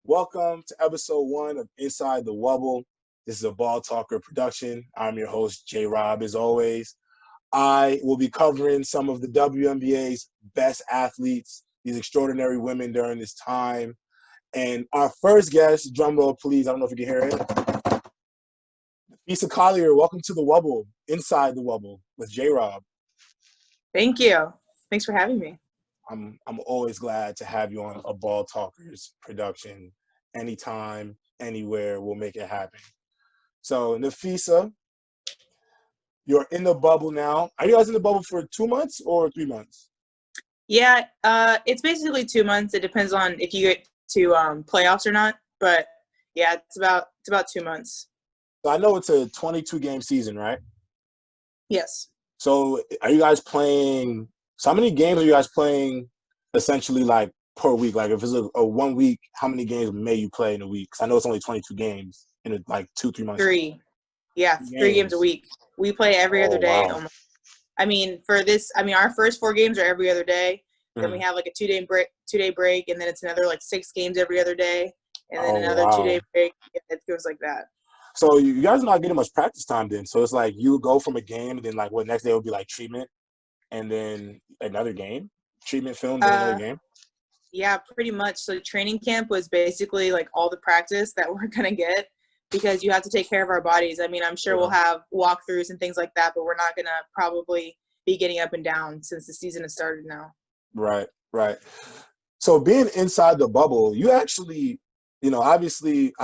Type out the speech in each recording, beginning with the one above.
Welcome to episode 1 of Inside the Wubble. This is a Ball Talker production. I'm your host, J Rob, as always. I will be covering some of the WNBA's best athletes, these extraordinary women during this time. And our first guest, drum roll please, I don't know if you can hear it. Napheesa Collier, welcome to the Wubble, Inside the Wubble with J Rob. Thank you. Thanks for having me. I'm always glad to have you on a Ball Talkers production. Anytime, anywhere, we'll make it happen. So, Napheesa, you're in the bubble now. Are you guys in the bubble for 2 months or 3 months? Yeah, it's basically 2 months. It depends on if you get to playoffs or not. But yeah, it's about 2 months. So I know it's a 22-game season, right? Yes. So are you guys playing? So how many games are you guys playing? Essentially, like per week. Like if it's a 1 week, how many games may you play in a week? Because I know it's only 22 games in like 2-3 months. 3. Yeah, 3 games a week. We play every other day. Wow. Our first 4 games are every other day. Then we Mhm. have like a 2-day break, and then it's another like 6 games every other day, and then another wow. 2-day break. It goes like that. So you guys are not getting much practice time then. So it's like you go from a game, and then like what next day will be like treatment, and then another game, treatment film, then another game. Yeah, pretty much. So training camp was basically like all the practice that we're gonna get because you have to take care of our bodies. I mean, I'm sure we'll have walkthroughs and things like that, but we're not gonna probably be getting up and down since the season has started now. Right, right. So being inside the bubble, you actually, obviously,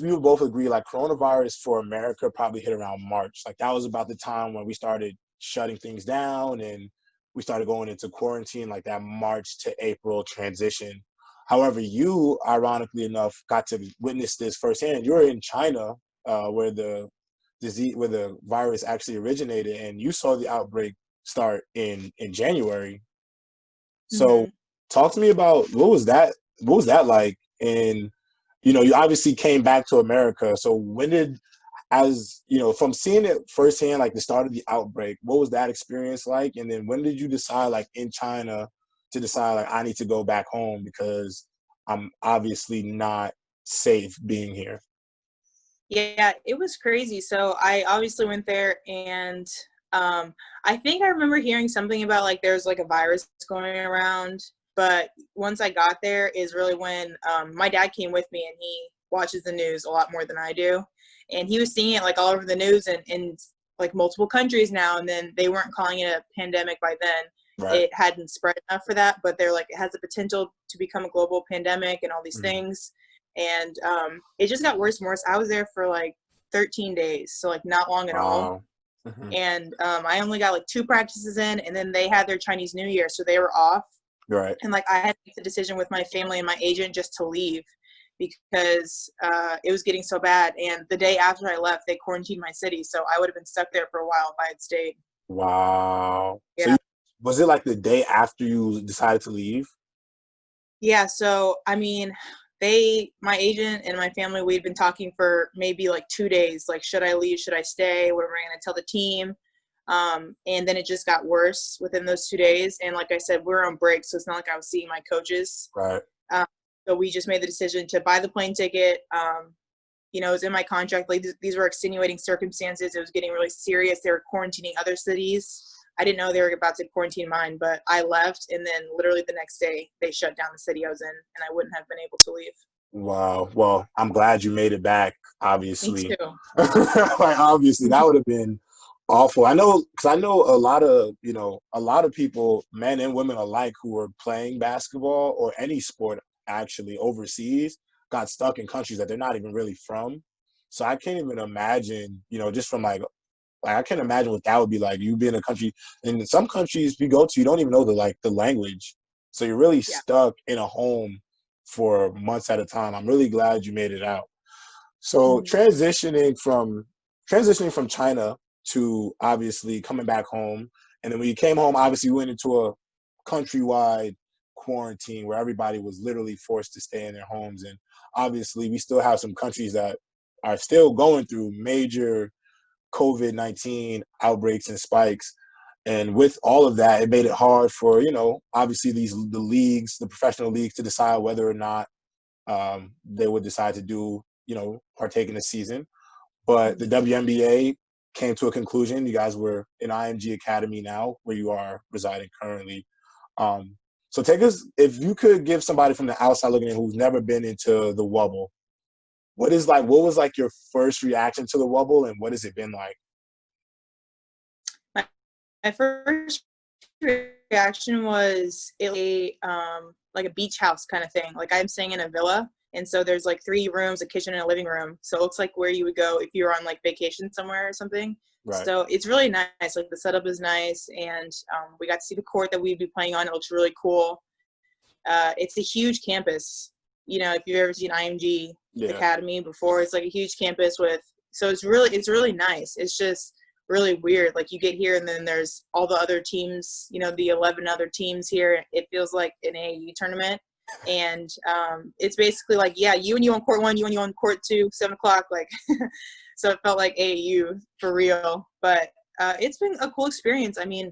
we would both agree, like coronavirus for America probably hit around March. Like that was about the time when we started shutting things down and we started going into quarantine, like that March to April transition. However, you, ironically enough, got to witness this firsthand. You're in China, where the disease, where the virus actually originated, and you saw the outbreak start in January. So talk to me about what was that like? And you obviously came back to America. So when did, from seeing it firsthand, like the start of the outbreak, what was that experience like? And then when did you decide, like in China, to decide like I need to go back home because I'm obviously not safe being here? Yeah, it was crazy. So I obviously went there, and I think I remember hearing something about like there's like a virus going around. But once I got there is really when my dad came with me, and he watches the news a lot more than I do. And he was seeing it like all over the news and in like multiple countries now. And then they weren't calling it a pandemic by then. Right. It hadn't spread enough for that, but they're like, it has the potential to become a global pandemic and all these things. And it just got worse and worse. I was there for like 13 days, so like not long at all. And I only got like 2 practices in, and then they had their Chinese New Year, so they were off. Right. And like I had to make the decision with my family and my agent just to leave because it was getting so bad. And the day after I left, they quarantined my city, so I would have been stuck there for a while if I had stayed. Wow. Yeah. So was it like the day after you decided to leave? Yeah. So I mean, my agent and my family, we'd been talking for maybe like 2 days. Like, should I leave? Should I stay? What am I going to tell the team? And then it just got worse within those 2 days. And like I said, we were on break, so it's not like I was seeing my coaches. Right. So we just made the decision to buy the plane ticket. It was in my contract. Like these were extenuating circumstances. It was getting really serious. They were quarantining other cities. I didn't know they were about to quarantine mine, but I left, and then literally the next day they shut down the city I was in, and I wouldn't have been able to leave. Wow. Well, I'm glad you made it back, obviously. Me too. Like, obviously, that would have been awful. I know, because I know a lot of people, men and women alike, who were playing basketball or any sport actually overseas, got stuck in countries that they're not even really from. So I can't even imagine, just from like I can't imagine what that would be like. You be in a country, and in some countries you go to, you don't even know the language, so you're really stuck in a home for months at a time. I'm really glad you made it out. So transitioning from China to obviously coming back home, and then when you came home, obviously you went into a countrywide quarantine where everybody was literally forced to stay in their homes. And obviously we still have some countries that are still going through major COVID-19 outbreaks and spikes. And with all of that, it made it hard for, obviously the professional leagues to decide whether or not they would decide to do, partake in the season. But the WNBA came to a conclusion. You guys were in IMG Academy now, where you are residing currently. So take us, if you could give somebody from the outside looking in who's never been into the Wubble, what was like your first reaction to the Wubble, and what has it been like? My first reaction was like a beach house kind of thing. Like I'm staying in a villa, and so there's like 3 rooms, a kitchen, and a living room. So it looks like where you would go if you were on like vacation somewhere or something. Right. So it's really nice. Like the setup is nice, and we got to see the court that we'd be playing on. It looks really cool. It's a huge campus. If you've ever seen IMG Academy before, it's like a huge campus so it's really nice. It's just really weird. Like you get here and then there's all the other teams, the 11 other teams here. It feels like an AAU tournament. And it's basically like, yeah, you and you on court 1, you and you on court 2, 7 o'clock. Like, so it felt like AAU for real. But it's been a cool experience. I mean,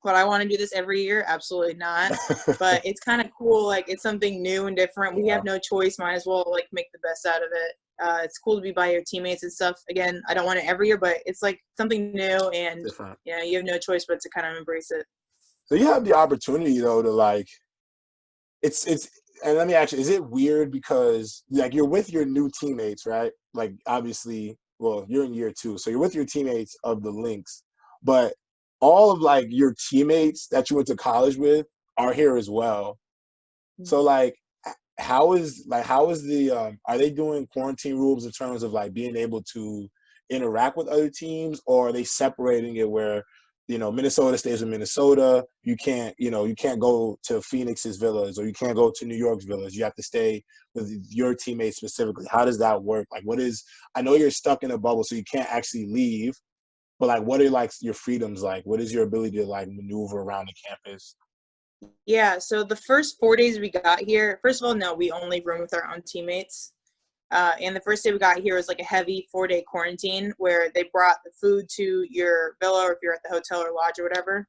would I want to do this every year? Absolutely not. But it's kind of cool. Like it's something new and different. We have no choice. Might as well like make the best out of it. It's cool to be by your teammates and stuff. Again, I don't want it every year, but it's like something new, and you have no choice but to kind of embrace it. So you have the opportunity though to like, it's and let me ask you, is it weird because like you're with your new teammates, right? Like obviously, well, you're in year 2, so you're with your teammates of the Lynx, but all of like your teammates that you went to college with are here as well. So like, how is the are they doing quarantine rules in terms of like being able to interact with other teams, or are they separating it where Minnesota stays with Minnesota, you can't go to Phoenix's villas, or you can't go to New York's villas, you have to stay with your teammates specifically? How does that work? Like I know you're stuck in a bubble so you can't actually leave, but like what are like your freedoms like? What is your ability to like maneuver around the campus? Yeah, so the first 4 days we got here, first of all, no, we only room with our own teammates. And the first day we got here was like a heavy 4-day quarantine where they brought the food to your villa, or if you're at the hotel or lodge or whatever,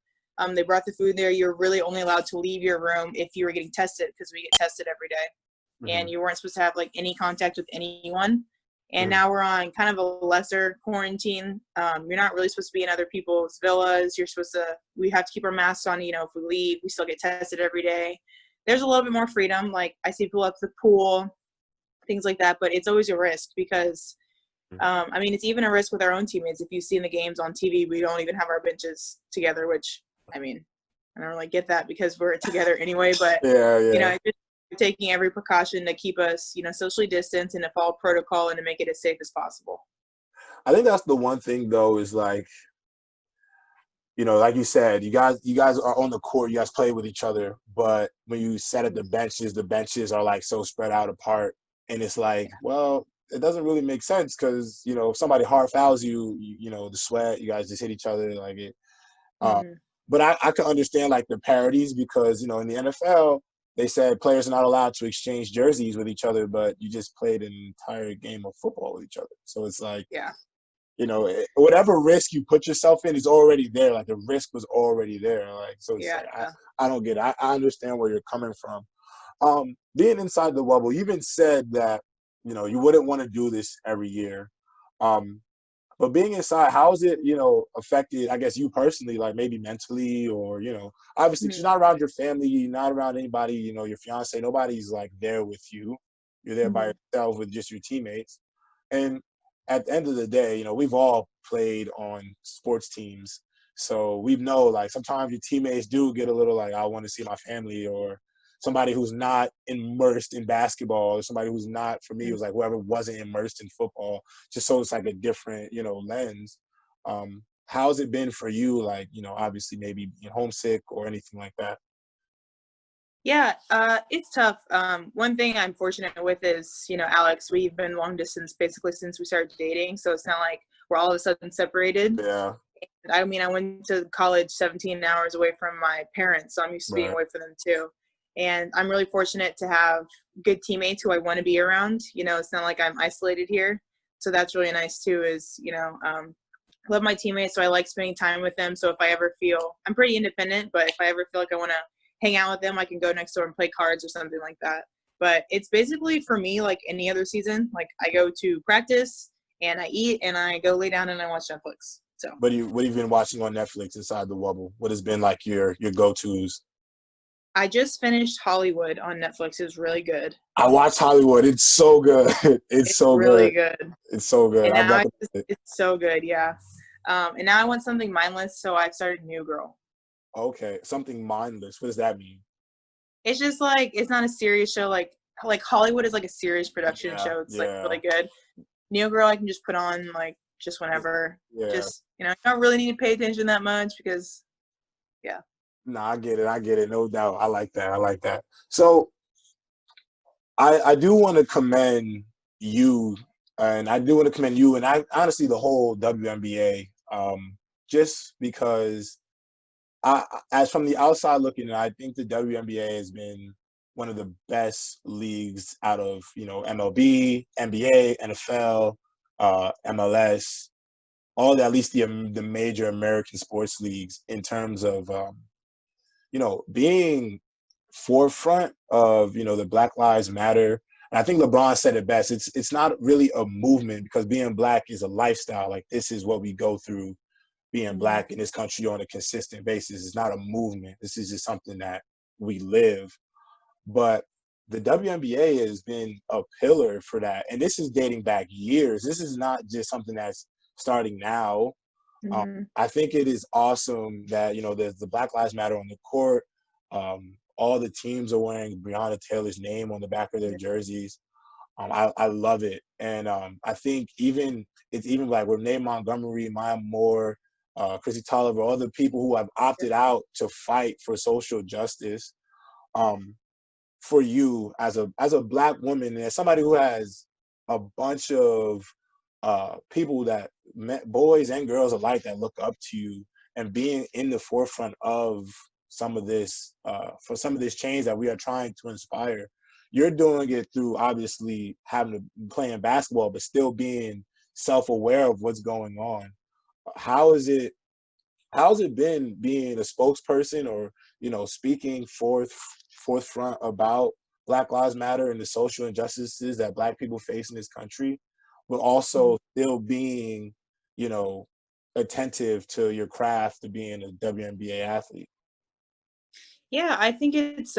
they brought the food there. You're really only allowed to leave your room if you were getting tested, because we get tested every day. And you weren't supposed to have like any contact with anyone. And now we're on kind of a lesser quarantine. You're not really supposed to be in other people's villas. We have to keep our masks on, if we leave, we still get tested every day. There's a little bit more freedom. Like I see people up to the pool, things like that, but it's always a risk because, I mean, it's even a risk with our own teammates. If you've seen the games on TV, we don't even have our benches together, which, I mean, I don't really get that because we're together anyway, but, just taking every precaution to keep us, socially distanced and to follow protocol and to make it as safe as possible. I think that's the one thing though, is like, like you said, you guys are on the court, you guys play with each other, but when you sat at the benches are like so spread out apart, and it's like, well, it doesn't really make sense because if somebody hard fouls you, the sweat, you guys just hit each other like it. But I can understand like the parodies because in the NFL they said players are not allowed to exchange jerseys with each other, but you just played an entire game of football with each other. So it's like, whatever risk you put yourself in is already there. Like the risk was already there. Like, so it's like, I don't get it. I understand where you're coming from. Being inside the Wubble, you even said that, you wouldn't want to do this every year. But being inside, how is it, affected, I guess, you personally, like maybe mentally or, obviously you're not around your family, you're not around anybody, your fiance, nobody's like there with you. You're there by yourself with just your teammates. And at the end of the day, we've all played on sports teams. So we know like sometimes your teammates do get a little like, I want to see my family, or somebody who's not immersed in basketball, or somebody who's not, for me, it was like whoever wasn't immersed in football, just so it's like a different, lens. How's it been for you? Like, obviously maybe being homesick or anything like that? Yeah, it's tough. One thing I'm fortunate with is, Alex, we've been long distance basically since we started dating. So it's not like we're all of a sudden separated. Yeah. I mean, I went to college 17 hours away from my parents, so I'm used to being away from them too. And I'm really fortunate to have good teammates who I want to be around. It's not like I'm isolated here. So that's really nice too, is, I love my teammates, so I like spending time with them. So if I ever feel, I'm pretty independent, but if I ever feel like I want to hang out with them, I can go next door and play cards or something like that. But it's basically for me like any other season. Like I go to practice and I eat and I go lay down and I watch Netflix. So What have you been watching on Netflix Inside the Wubble? What has been like your go-tos? I just finished Hollywood on Netflix. It was really good. I watched Hollywood. It's so good. It's It's so really good. good. It's so good. And I now recommend it. it's so good, yeah. And now I want something mindless, so I've started New Girl. Okay, something mindless. What does that mean? It's just like it's not a serious show. Like Hollywood is like a serious production Yeah, show. It's like yeah, really good. New Girl I can just put on like just whenever. yeah. Just you don't really need to pay attention that much because yeah. No, I get it. I get it. No doubt. I like that. I like that. So I do want to commend you, and I do want to commend you, and I honestly the whole WNBA, just because as from the outside looking, I think the WNBA has been one of the best leagues out of MLB, NBA, NFL, MLS, all the, at least the major American sports leagues in terms of being forefront of the Black Lives Matter. And I think LeBron said it best. It's not really a movement because being black is a lifestyle. Like this is what we go through being Mm-hmm. black in this country on a consistent basis. It's not a movement. This is just something that we live. But the WNBA has been a pillar for that. And this is dating back years. This is not just something that's starting now. Mm-hmm. I think it is awesome that, there's the Black Lives Matter on the court. All the teams are wearing Breonna Taylor's name on the back of their jerseys. I love it. And I think it's even like Renee Montgomery, Maya Moore, Chrissy Tolliver, all the people who have opted out to fight for social justice. For you as a black woman and as somebody who has a bunch of people that boys and girls alike that look up to you and being in the forefront of some of this for some of this change that we are trying to inspire. You're doing it through obviously having to playing basketball, but still being self-aware of what's going on. How is it how's it been being a spokesperson or speaking forthfront about Black Lives Matter and the social injustices that Black people face in this country, but also still being you know attentive to your craft to being a WNBA athlete? Yeah, I think it's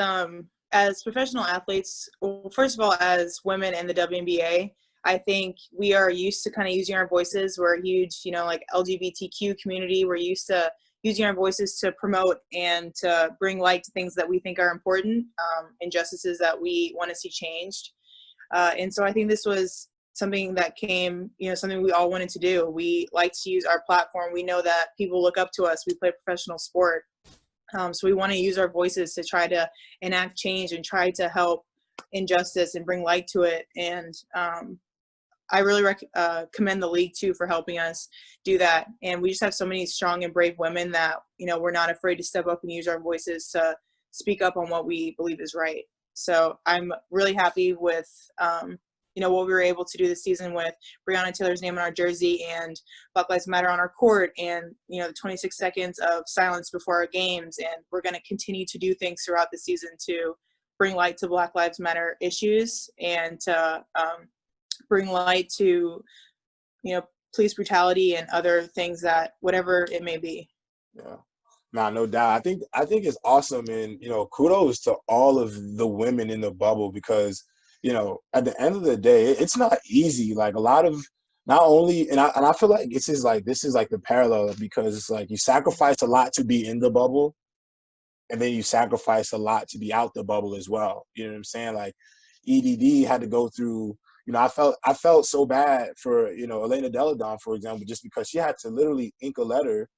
as professional athletes, well, first of all, as women in the WNBA, I think we are used to kind of using our voices. We're a huge, like LGBTQ community. We're used to using our voices to promote and to bring light to things that we think are important, injustices that we want to see changed. And so I think this was something that came, something we all wanted to do. We like to use our platform. We know that people look up to us. We play professional sport. So we want to use our voices to try to enact change and try to help injustice and bring light to it. And I really commend the league too for helping us do that. And we just have so many strong and brave women that, we're not afraid to step up and use our voices to speak up on what we believe is right. So I'm really happy with, what we were able to do this season with Breonna Taylor's name on our jersey and Black Lives Matter on our court and, the 26 seconds of silence before our games. And we're going to continue to do things throughout the season to bring light to Black Lives Matter issues and to bring light to, police brutality and other things that whatever it may be. Yeah. Nah, no doubt. I think it's awesome, and kudos to all of the women in the bubble because at the end of the day, it's not easy. Like a lot of not only, and I feel like this is like the parallel because it's like you sacrifice a lot to be in the bubble, and then you sacrifice a lot to be out the bubble as well. You know what I'm saying? Like EDD had to go through. I felt so bad for Elena Deladon, for example, just because she had to literally ink a letter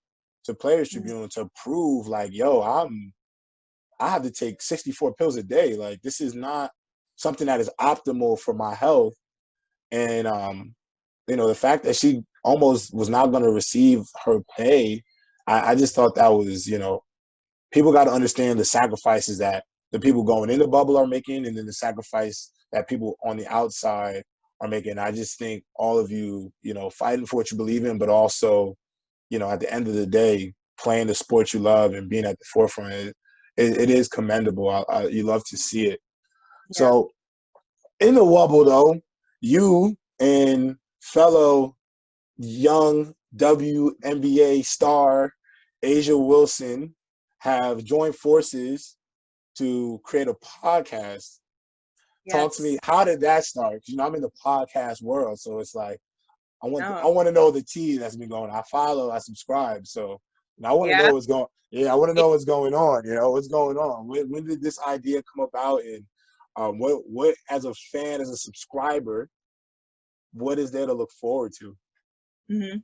to Players Tribune to prove like, yo, I have to take 64 pills a day. Like this is not something that is optimal for my health. And the fact that she almost was not going to receive her pay, I just thought that was, people got to understand the sacrifices that the people going in the bubble are making, and then the sacrifice that people on the outside are making. I just think all of you, fighting for what you believe in, but also, at the end of the day, playing the sport you love and being at the forefront, it is commendable. You love to see it. Yeah. So In the Wubble, though, you and fellow young WNBA star Asia Wilson have joined forces to create a podcast. Talk to me. Yes. How did that start? 'Cause, I'm in the podcast world, so it's like I Oh, want to know the tea that's been going. I follow, I subscribe, so I want to know yeah. what's going. Yeah, I want to know what's going on. What's going on. When did this idea come about, and what as a fan, as a subscriber, what is there to look forward to? hmm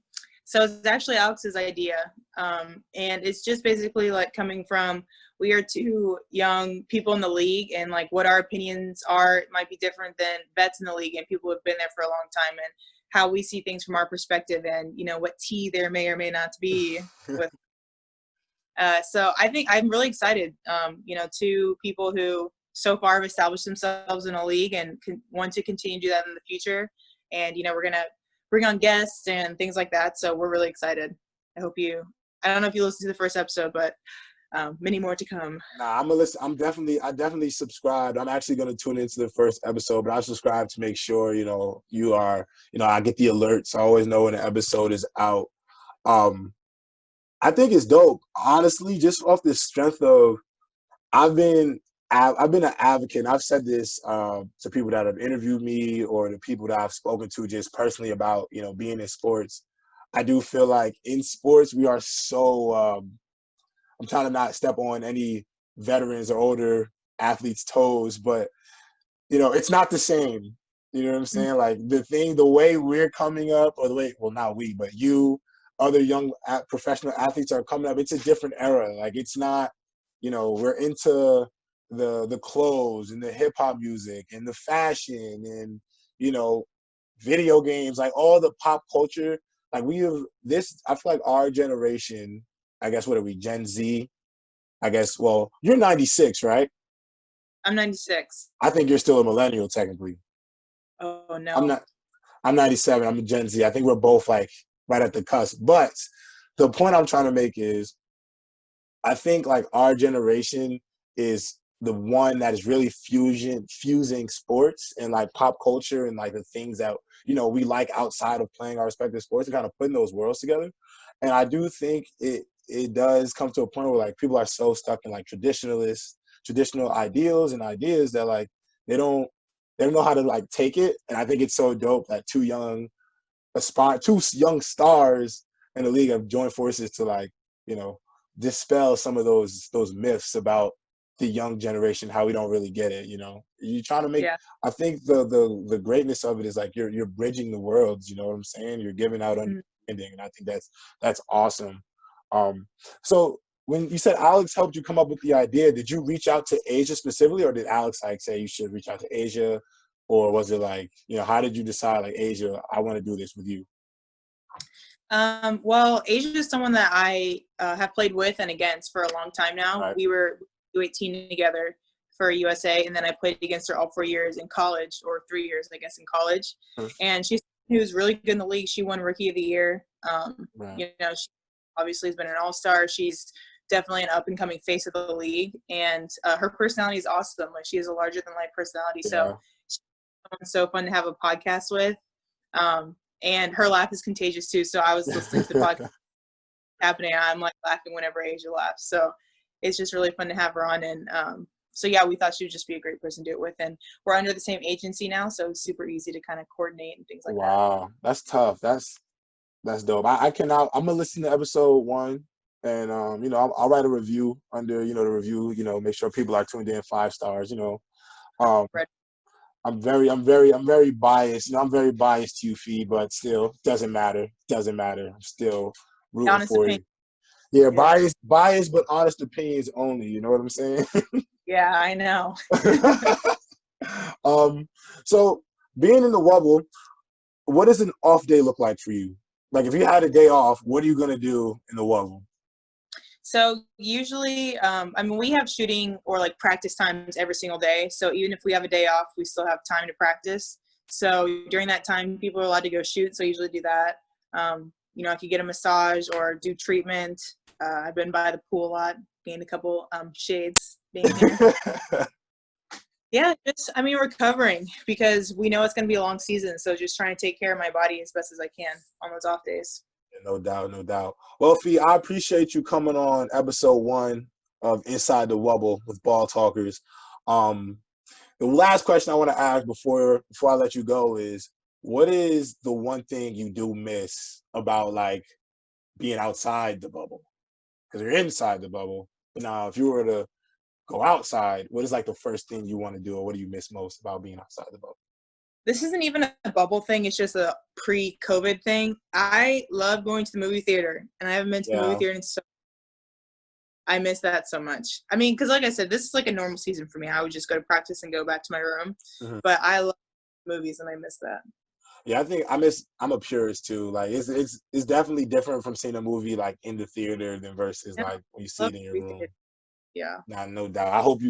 So it's actually Alex's idea, and it's just basically like coming from we are two young people in the league, and like what our opinions are might be different than vets in the league and people who have been there for a long time, and how we see things from our perspective, and what tea there may or may not be with. So I think I'm really excited. Two people who so far have established themselves in a league and want to continue to do that in the future. And we're gonna bring on guests and things like that. So we're really excited. I don't know if you listened to the first episode, but many more to come. Nah, I'm a listen. I definitely subscribed. I'm actually gonna tune into the first episode, but I subscribe to make sure you are. I get the alerts. I always know when an episode is out. Um, I think it's dope, honestly, just off the strength of I've been I've been an advocate. And I've said this to people that have interviewed me or the people that I've spoken to just personally about being in sports. I do feel like in sports we are so. I'm trying to not step on any veterans or older athletes' toes, but it's not the same. You know what I'm saying? Like the way we're coming up, or the way, well, not we, but you, other young professional athletes are coming up. It's a different era. Like it's not, we're into the clothes and the hip hop music and the fashion and video games, like all the pop culture. Like we have this. I feel like our generation. I guess what are we? Gen Z. I guess. Well, you're 96, right? I'm 96. I think you're still a millennial technically. Oh I'm no. not. I'm 97. I'm a Gen Z. I think we're both like right at the cusp. But the point I'm trying to make is I think like our generation is the one that is really fusing sports and like pop culture and like the things that we like outside of playing our respective sports and kind of putting those worlds together. And I do think it does come to a point where like people are so stuck in like traditional ideals and ideas that like they don't they don't know how to like take it. And I think it's so dope that two young stars in the league have joined forces to like you know dispel some of those myths about the young generation, how we don't really get it. You're trying to make. Yeah. I think the greatness of it is like you're bridging the worlds. You know what I'm saying? You're giving out understanding, and I think that's awesome. Um, so when you said Alex helped you come up with the idea, did you reach out to Asia specifically, or did Alex like say you should reach out to Asia? Or was it like, how did you decide like, Asia, I want to do this with you? Well, Asia is someone that I have played with and against for a long time now. Right. We were U18 together for USA, and then I played against her all 4 years in college, or 3 years, I guess, in college. And she's who was really good in the league. She won Rookie of the Year. Right. She obviously has been an all-star. She's definitely an up-and-coming face of the league, and her personality is awesome. Like she has a larger-than-life personality, so Yeah. she's so fun to have a podcast with. And her laugh is contagious too. So I was listening to the podcast happening. I'm like laughing whenever Asia laughs. So it's just really fun to have her on. And so yeah, we thought she would just be a great person to do it with. And we're under the same agency now, so it's super easy to kind of coordinate and things like that. Wow. That's tough. That's dope. I cannot, I'm gonna listen to episode 1 and I'll write a review under, the review, make sure people are tuned in 5 stars, Um Right. I'm very biased. I'm very biased to you, Fee, but still doesn't matter. Doesn't matter. I'm still rooting Honest for opinion. you. Yeah, Yeah. biased, but honest opinions only. You know what I'm saying? Yeah, I know. So being in the Wubble, what does an off day look like for you? Like if you had a day off, what are you gonna do in the Wubble? So usually, we have shooting or like practice times every single day. So even if we have a day off, we still have time to practice. So during that time, people are allowed to go shoot. So I usually do that. I could get a massage or do treatment. I've been by the pool a lot, gained a couple shades being here. Yeah, just, I mean, recovering because we know it's going to be a long season. So just trying to take care of my body as best as I can on those off days. No doubt, no doubt. Well, Fee, I appreciate you coming on episode 1 of Inside the Wubble with Ball Talkers. The last question I want to ask before I let you go is, what is the one thing you do miss about like being outside the bubble? Because you're inside the bubble. Now, if you were to go outside, what is like the first thing you want to do, or what do you miss most about being outside the bubble? This isn't even a bubble thing. It's just a pre-COVID thing. I love going to the movie theater, and I haven't been to the movie Yeah. theater in so I miss that so much. I mean, because like I said, this is like a normal season for me. I would just go to practice and go back to my room. Mhm. But I love movies, and I miss that. Yeah, I think I'm a purist too. Like it's definitely different from seeing a movie like in the theater than versus Yeah, like when you see love it in your movie room. theater. Yeah, Nah, no doubt. I hope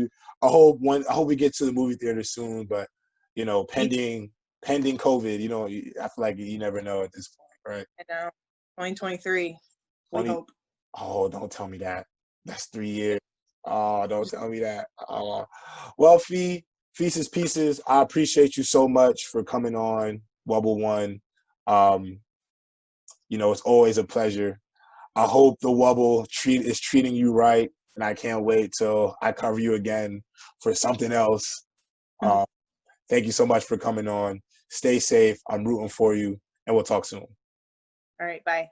we get to the movie theater soon, but you know, me too. pending COVID, you know, I feel like you never know at this point, right? I know. 2023. We 20 hope. Oh, don't tell me that. That's 3 years. Yeah. Oh, don't tell me that. Well, Feces Pieces, I appreciate you so much for coming on Wubble One. Um, you know, it's always a pleasure. I hope the Wubble is treating you right, and I can't wait till I cover you again for something else. Uh, Thank you so much for coming on. Stay safe. I'm rooting for you, and we'll talk soon. All right. Bye.